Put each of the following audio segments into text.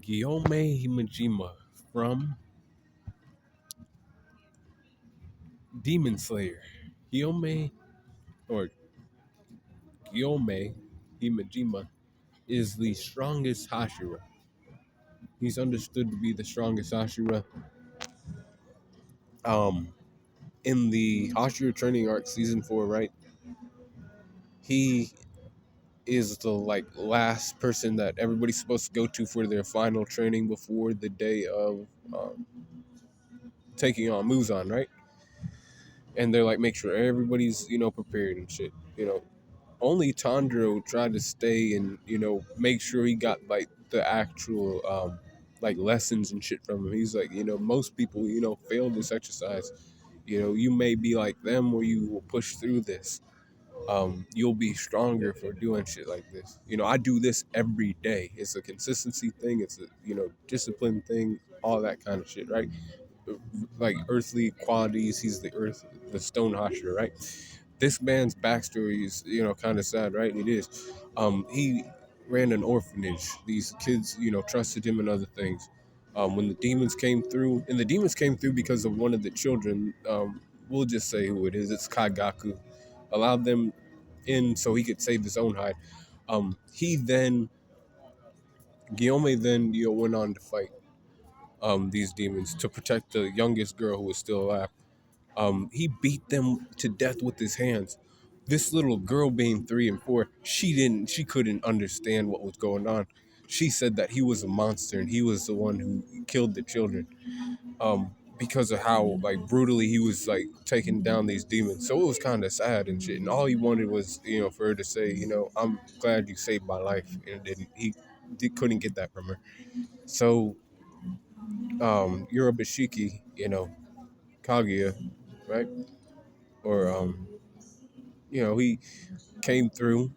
Gyomei Himajima from Demon Slayer. Gyomei or Gyomei Himajima is the strongest Hashira. He's understood to be the strongest Hashira. Um, in the Hashira training arc season 4, right? He is the last person that everybody's supposed to go to for their final training before the day of um, taking on Muzan, right? And they're like, make sure everybody's prepared and shit. Only Tandro tried to stay and make sure he got the actual lessons and shit from him. He's like, most people fail this exercise. You may be like them or you will push through this. You'll be stronger for doing shit like this. I do this every day. It's a consistency thing. It's a discipline thing. All that kind of shit, right? Like earthly qualities. He's the stone hosher, right? This man's backstory is kind of sad, right? It is. He ran an orphanage. These kids trusted him and other things. When the demons came through, and the demons came through because of one of the children. We'll just say who it is. It's Kagaku. Allowed them in so he could save his own hide. He then Gyomei then went on to fight these demons to protect the youngest girl who was still alive. He beat them to death with his hands. This little girl, being 3 and 4, she couldn't understand what was going on. She said that he was a monster and he was the one who killed the children. Because of how brutally he was taking down these demons. So it was kind of sad and shit. And all he wanted was for her to say, I'm glad you saved my life. And then he couldn't get that from her. So Yorobashiki, Kaguya, right? Or he came through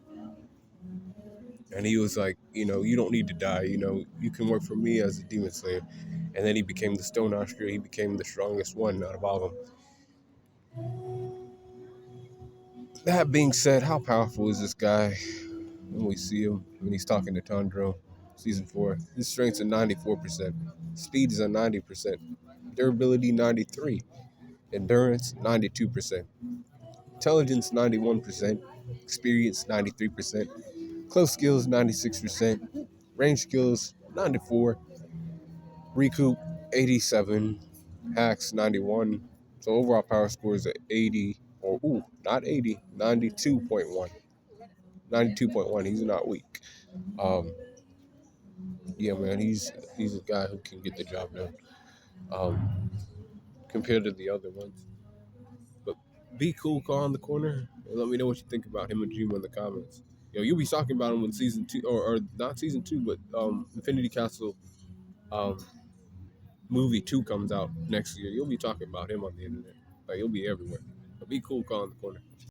and he was like, you don't need to die. You can work for me as a demon slayer. And then he became the Stone Oscar. He became the strongest one out of all of them. That being said, how powerful is this guy when we see him when he's talking to Tandro? Season 4. His strength's at 94%. Speed is at 90%. Durability 93. Endurance 92%. Intelligence 91%. Experience 93%. Close skills 96%. Range skills 94. Recoup 87. Hacks 91. So overall power score is at 80, or not 80, 92.1. 92.1. He's not weak. Um, yeah, man, he's a guy who can get the job done. Um, compared to the other ones. But be cool, call on the corner, and let me know what you think about him and Jima in the comments. You'll be talking about him when season 2, or not season 2, but Infinity Castle um, movie 2 comes out next year. You'll be talking about him on the internet. You'll be everywhere. But be cool, call on the corner.